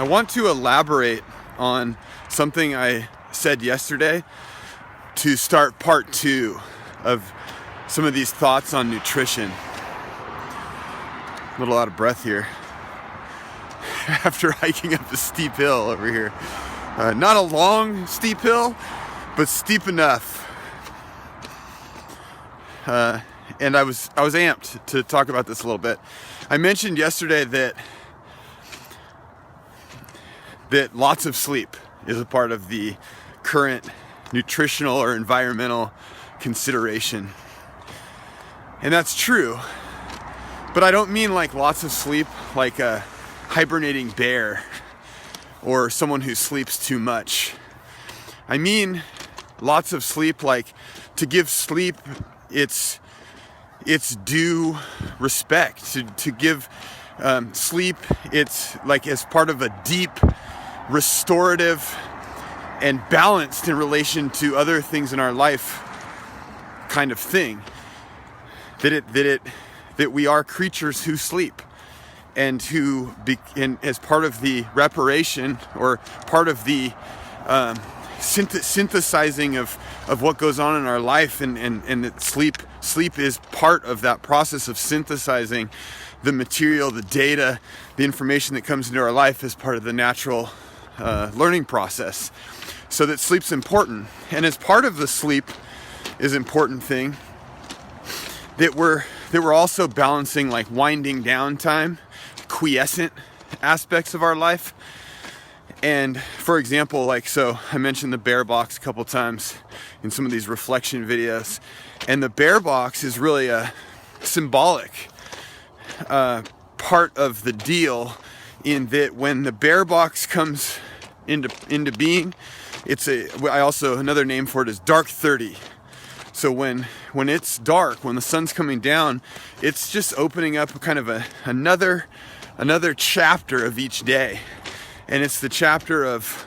I want to elaborate on something I said yesterday to start part 2 of some of these thoughts on nutrition. A little out of breath here after hiking up a steep hill over here. Not a long steep hill, but steep enough. And I was amped to talk about this a little bit. I mentioned yesterday that lots of sleep is a part of the current nutritional or environmental consideration. And that's true. But I don't mean like lots of sleep like a hibernating bear or someone who sleeps too much. I mean lots of sleep like to give sleep its due respect, to give sleep its like as part of a deep, restorative, and balanced in relation to other things in our life kind of thing. That we are creatures who sleep, and as part of the reparation or part of the synthesizing of what goes on in our life, and that sleep is part of that process of synthesizing the material, the data, the information that comes into our life as part of the natural learning process. So that sleep's important, and as part of the sleep is important thing that we're also balancing like winding down time, quiescent aspects of our life. And for example, like, so I mentioned the bear box a couple times in some of these reflection videos, and the bear box is really a symbolic part of the deal, in that when the bear box comes into being, another name for it is dark 30. So when it's dark, when the sun's coming down, it's just opening up kind of another chapter of each day. And it's the chapter of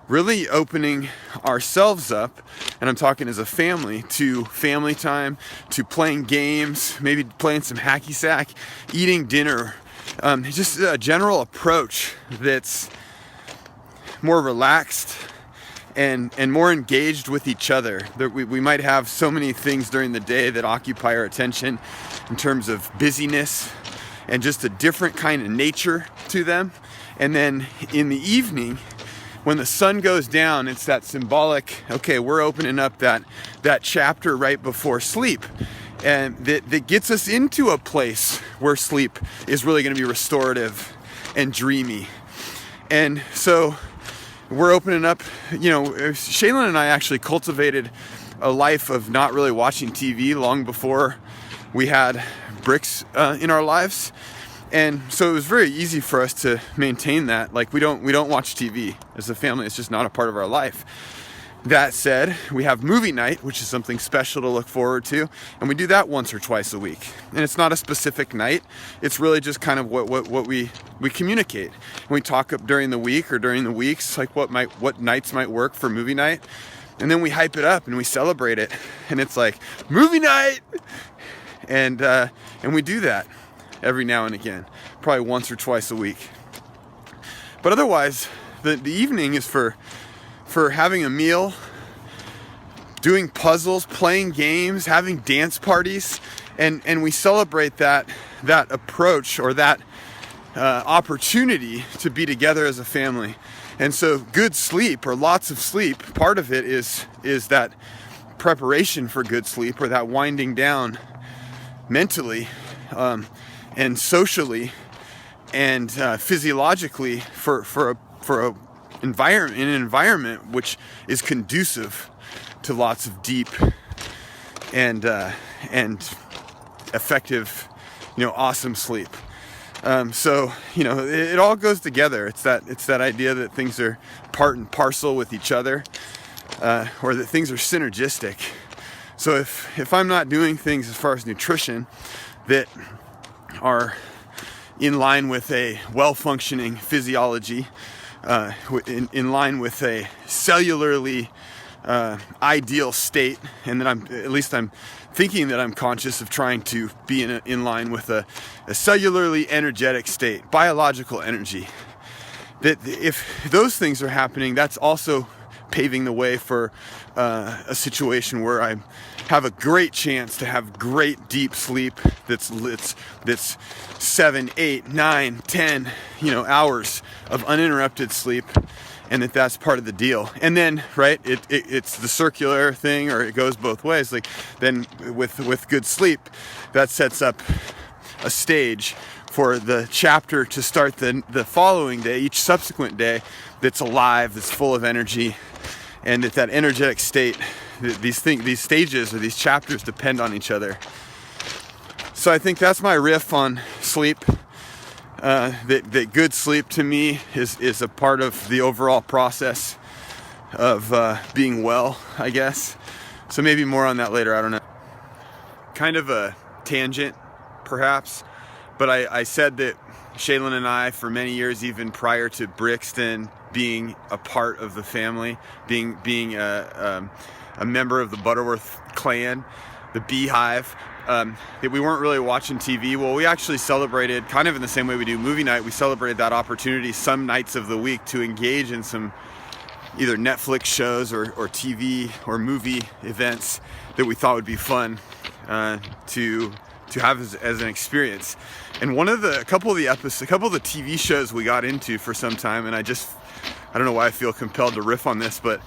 really opening ourselves up, and I'm talking as a family, to family time, to playing games, maybe playing some hacky sack, eating dinner, just a general approach that's more relaxed and more engaged with each other. That we might have so many things during the day that occupy our attention in terms of busyness and just a different kind of nature to them. And then in the evening, when the sun goes down, it's that symbolic, okay, we're opening up that chapter right before sleep. And that gets us into a place where sleep is really going to be restorative and dreamy. And so we're opening up, Shaylin and I actually cultivated a life of not really watching TV long before we had bricks in our lives. And so it was very easy for us to maintain that. Like, we don't watch TV as a family. It's just not a part of our life. That said, we have movie night, which is something special to look forward to, and we do that once or twice a week. And it's not a specific night. It's really just kind of what we communicate. And we talk up during the week or during the weeks, like what nights might work for movie night. And then we hype it up and we celebrate it. And it's like, movie night! And we do that every now and again, probably once or twice a week. But otherwise, the evening is for having a meal, doing puzzles, playing games, having dance parties, and we celebrate that approach or that opportunity to be together as a family. And so good sleep, or lots of sleep, part of it is that preparation for good sleep, or that winding down mentally and socially and physiologically for an environment which is conducive to lots of deep and effective, awesome sleep. So it all goes together. It's that idea that things are part and parcel with each other, or that things are synergistic. So if I'm not doing things as far as nutrition that are in line with a well-functioning physiology, in line with a cellularly ideal state, and that I'm thinking that I'm conscious of trying to be in line with a cellularly energetic state, biological energy. that if those things are happening, that's also paving the way for a situation where I have a great chance to have great deep sleep that's 7, 8, 9, 10 hours of uninterrupted sleep, and that's part of the deal. And then it's the circular thing, or it goes both ways. Like then with good sleep, that sets up a stage for the chapter to start the following day, each subsequent day, that's alive, that's full of energy, and that energetic state, these stages or these chapters depend on each other. So I think that's my riff on sleep. That good sleep to me is a part of the overall process of being well, I guess. So maybe more on that later, I don't know. Kind of a tangent, perhaps, but I said that Shaylin and I, for many years, even prior to Brixton being a part of the family, being a member of the Butterworth clan, the Beehive, that we weren't really watching TV. Well, we actually celebrated, kind of in the same way we do movie night, we celebrated that opportunity some nights of the week to engage in some either Netflix shows or TV or movie events that we thought would be fun to have as an experience. And a couple of the TV shows we got into for some time, and I don't know why I feel compelled to riff on this, but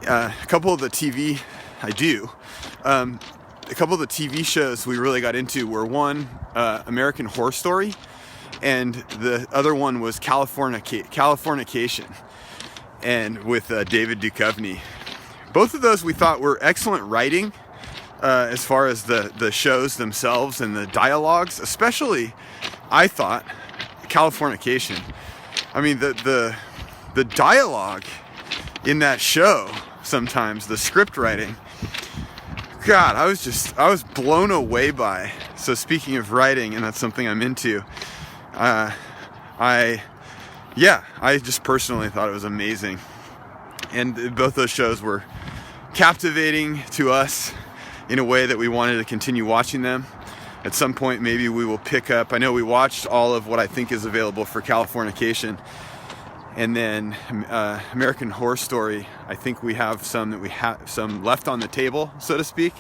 a couple of the TV shows we really got into were one, American Horror Story, and the other one was Californication, and with David Duchovny. Both of those we thought were excellent writing, as far as the shows themselves and the dialogues, especially I thought Californication. I mean, the dialogue in that show, sometimes the script writing, God, I was blown away by. So speaking of writing, and that's something I'm into, I just personally thought it was amazing. And both those shows were captivating to us in a way that we wanted to continue watching them. At some point, maybe we will pick up. I know we watched all of what I think is available for Californication. And then American Horror Story, I think we have some left on the table, so to speak.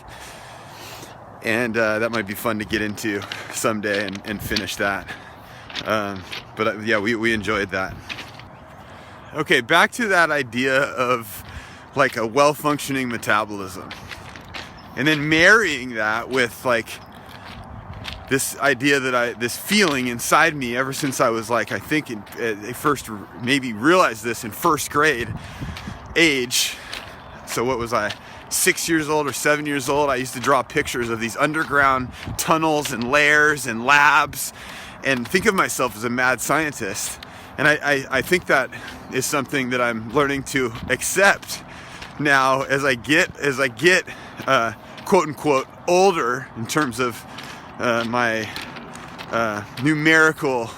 And that might be fun to get into someday and finish that. But we enjoyed that. Okay, back to that idea of like a well-functioning metabolism. And then marrying that with like this idea this feeling inside me ever since I was like, I think I first maybe realized this in first grade age. So what was I, 6 years old or 7 years old? I used to draw pictures of these underground tunnels and lairs and labs and think of myself as a mad scientist. And I think that is something that I'm learning to accept now as I get quote unquote older in terms of my numerical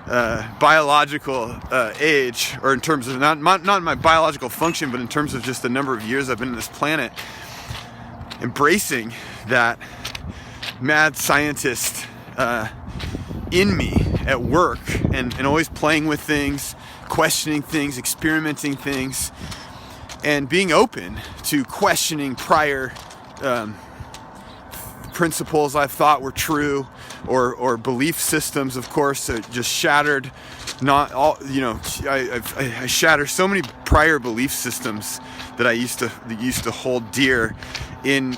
biological age, or in terms of not my biological function, but in terms of just the number of years I've been on this planet, embracing that mad scientist in me at work, and always playing with things, questioning things, experimenting things, and being open to questioning prior principles I've thought were true, or belief systems, of course, that just shattered. Not all, I shatter so many prior belief systems that I used to hold dear in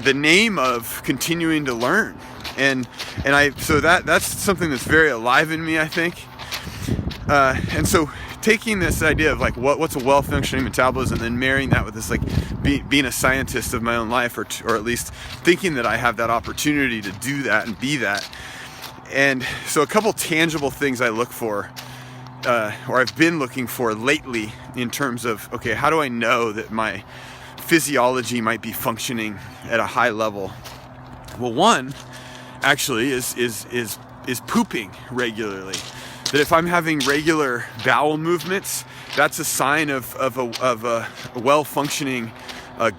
the name of continuing to learn, and that's something that's very alive in me, I think. And so taking this idea of like what's a well-functioning metabolism, and then marrying that with this like being a scientist of my own life, or at least thinking that I have that opportunity to do that and be that. And so a couple tangible things I look for, or I've been looking for lately, in terms of, okay, how do I know that my physiology might be functioning at a high level? Well, one actually is pooping regularly. That if I'm having regular bowel movements, that's a sign of a well-functioning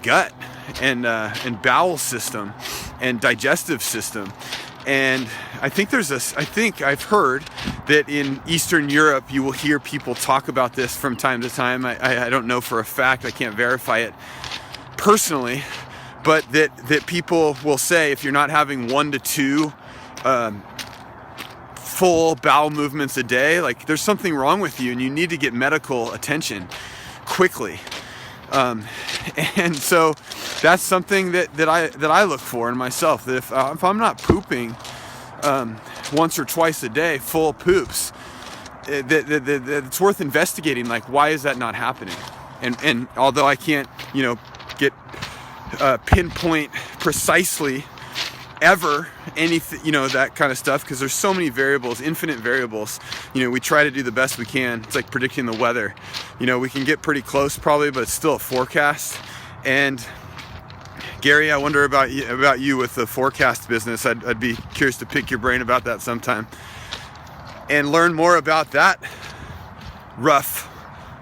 gut and bowel system and digestive system. And I think I've heard that in Eastern Europe you will hear people talk about this from time to time. I don't know for a fact, I can't verify it personally, but that people will say if you're not having 1 to 2 full bowel movements a day, like there's something wrong with you and you need to get medical attention quickly. And so that's something that I look for in myself, that if I'm not pooping once or twice a day, full poops, that it's worth investigating, like why is that not happening? And although I can't, get pinpoint precisely ever anything, that kind of stuff, because there's so many variables, infinite variables. We try to do the best we can. It's like predicting the weather. We can get pretty close probably, but it's still a forecast. And Gary, I wonder about you with the forecast business. I'd be curious to pick your brain about that sometime and learn more about that rough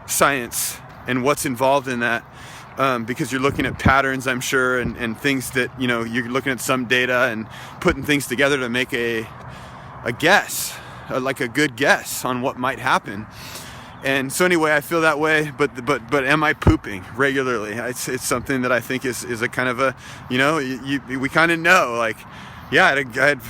science and what's involved in that. Because you're looking at patterns, I'm sure, and things that, you're looking at some data and putting things together to make a guess, like a good guess on what might happen. And so anyway, I feel that way, but am I pooping regularly? It's something that I think is a kind of a, we kind of know, like, yeah, I had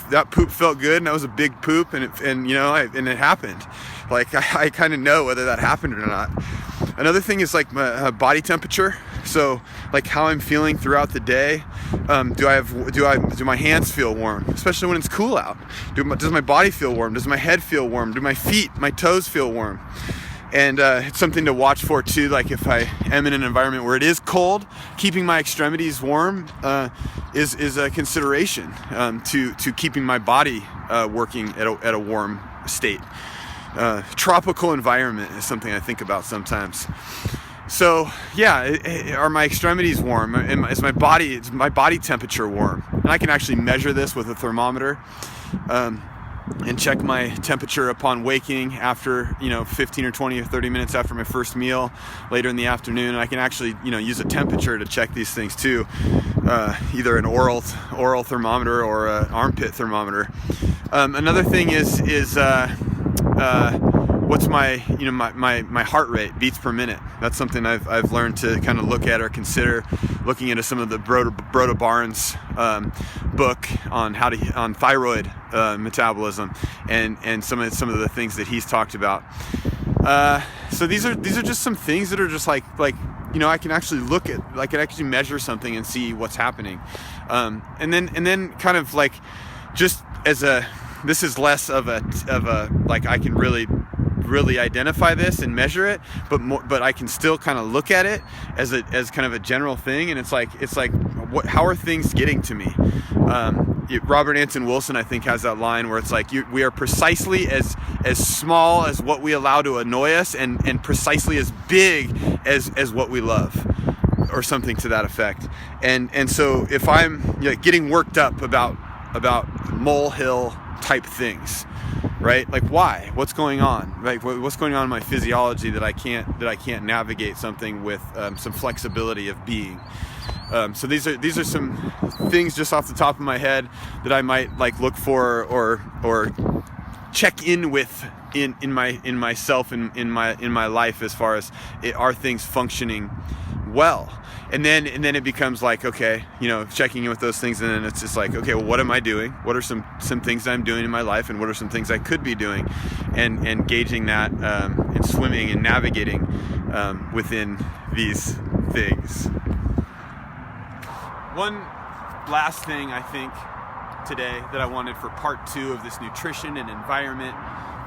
that poop felt good, and that was a big poop, and it happened. Like I kind of know whether that happened or not. Another thing is like my body temperature. So like how I'm feeling throughout the day. Do my hands feel warm, especially when it's cool out? Does my body feel warm? Does my head feel warm? Do my feet, my toes feel warm? And it's something to watch for too. Like if I am in an environment where it is cold, keeping my extremities warm is a consideration to keeping my body working at a warm state. Tropical environment is something I think about sometimes. So yeah, are my extremities warm? Is my body temperature warm? And I can actually measure this with a thermometer and check my temperature upon waking after 15 or 20 or 30 minutes after my first meal later in the afternoon. And I can actually use a temperature to check these things too, either an oral thermometer or an armpit thermometer. Another thing is what's my heart rate, beats per minute. That's something I've learned to kind of look at or consider, looking into some of the Broda Barnes book on thyroid metabolism and some of the things that he's talked about. So these are just some things that are just like I can actually I can actually measure something and see what's happening, and then kind of like just this is less of a like I can really identify this and measure it, but I can still kind of look at it as kind of a general thing, and it's like how are things getting to me? Robert Anton Wilson, I think, has that line where it's like we are precisely as small as what we allow to annoy us, and precisely as big as what we love, or something to that effect. And so if I'm getting worked up about molehill type things, right? Like why? What's going on? Like what's going on in my physiology that I can't navigate something with some flexibility of being? So these are some things just off the top of my head that I might like look for or check in with in myself in my life, as far as are things functioning well. And then it becomes like, okay, checking in with those things, and then it's just like, okay, well, what am I doing? What are some things that I'm doing in my life, and what are some things I could be doing, and gauging that and swimming and navigating within these things. One last thing I think today that I wanted for part 2 of this nutrition and environment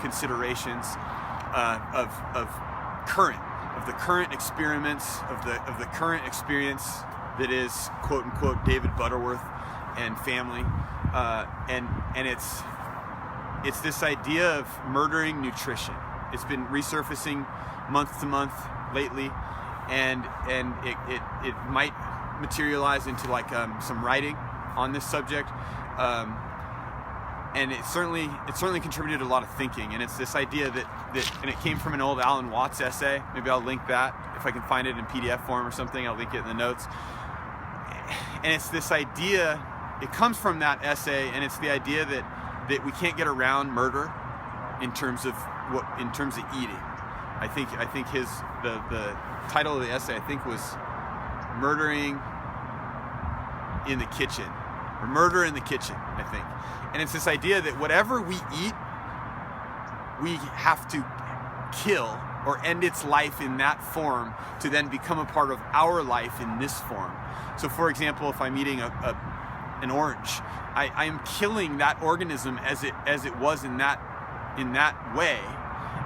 considerations of the current experiments, of the current experience that is quote unquote David Butterworth and family, and it's this idea of murdering nutrition. It's been resurfacing month to month lately, and it might materialize into like some writing on this subject, and it certainly contributed a lot of thinking. And it's this idea that and it came from an old Alan Watts essay. Maybe I'll link that if I can find it in PDF form or something. I'll link it in the notes. And it's this idea, it comes from that essay, and it's the idea that we can't get around murder in terms of eating. I think the title of the essay, I think, was Murdering in the Kitchen, or Murder in the Kitchen, I think. And it's this idea that whatever we eat, we have to kill or end its life in that form to then become a part of our life in this form. So for example, if I'm eating an orange, I am killing that organism as it was in that way,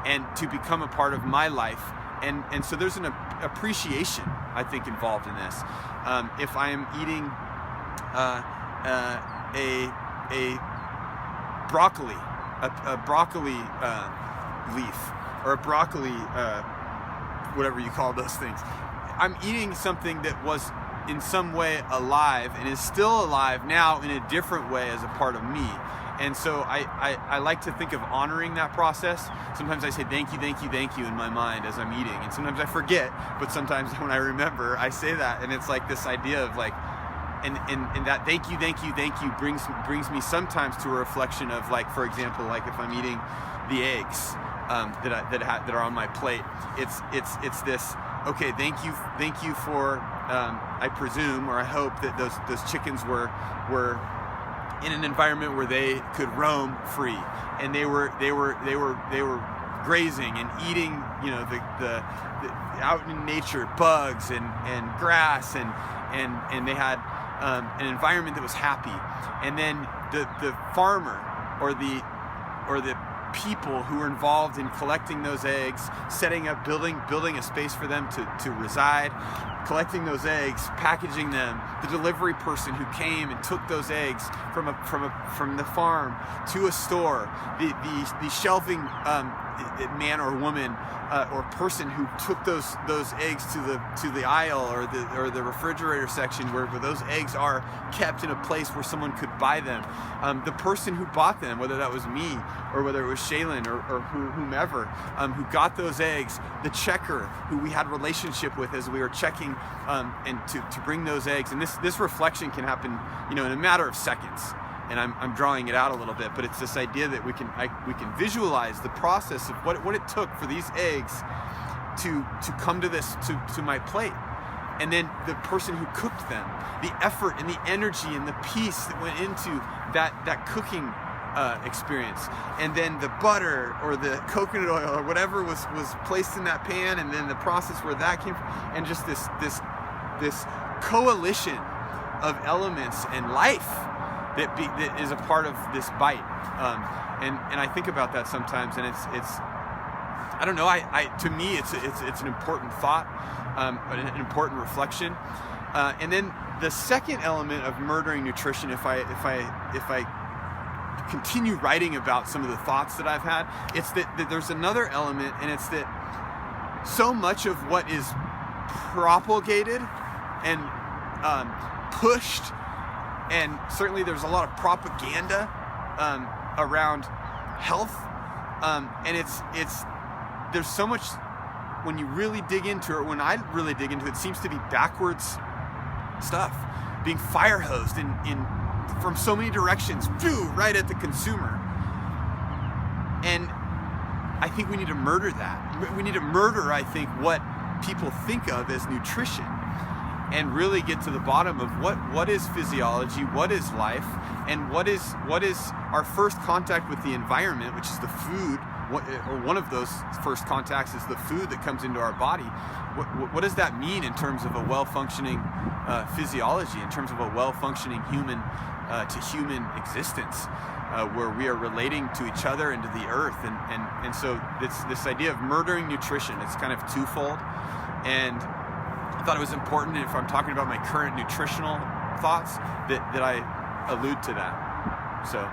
and to become a part of my life. And so there's an appreciation, I think, involved in this. If I am eating a broccoli leaf, or a broccoli, whatever you call those things, I'm eating something that was in some way alive and is still alive now in a different way as a part of me. And so I like to think of honoring that process. Sometimes I say thank you, thank you, thank you in my mind as I'm eating, and sometimes I forget, but sometimes when I remember, I say that, and it's like this idea of like, and that thank you, thank you, thank you brings me sometimes to a reflection of, like, for example, like if I'm eating the eggs that are on my plate, it's this, okay, thank you for, I presume, or I hope that those chickens were in an environment where they could roam free, and they were grazing and eating, you know, the out in nature, bugs and grass, and they had an environment that was happy. And then the farmer or the people who were involved in collecting those eggs, setting up, building a space for them to reside, collecting those eggs, packaging them, the delivery person who came and took those eggs from the farm to a store, the shelving man or woman or person who took those eggs to the aisle or the refrigerator section where those eggs are kept in a place where someone could buy them, the person who bought them, whether that was me or whether it was Shaylin or whomever, who got those eggs, the checker who we had a relationship with as we were checking, and to bring those eggs. And this reflection can happen, you know, in a matter of seconds. And I'm drawing it out a little bit, but it's this idea that we can visualize the process of what it took for these eggs to come to my plate, and then the person who cooked them, the effort and the energy and the peace that went into that cooking experience, and then the butter or the coconut oil or whatever was placed in that pan, and then the process where that came from, and just this coalition of elements and life that is a part of this bite, and I think about that sometimes, and it's I don't know, to me it's an important thought, an important reflection, and then the second element of murdering nutrition, if I continue writing about some of the thoughts that I've had, it's that there's another element, and it's that so much of what is propagated and pushed, and certainly there's a lot of propaganda around health, and it's there's so much, when you really dig into it, when I really dig into it, seems to be backwards stuff being fire hosed in from so many directions, right at the consumer. And I think we need to murder that. We need to murder, I think, what people think of as nutrition, and really get to the bottom of what is physiology, what is life, and what is our first contact with the environment, which is the food, or one of those first contacts is the food that comes into our body. What does that mean in terms of a well-functioning physiology, in terms of a well-functioning human to human existence, where we are relating to each other and to the earth, and so this idea of murdering nutrition, it's kind of twofold, and I thought it was important, if I'm talking about my current nutritional thoughts, that I allude to that. So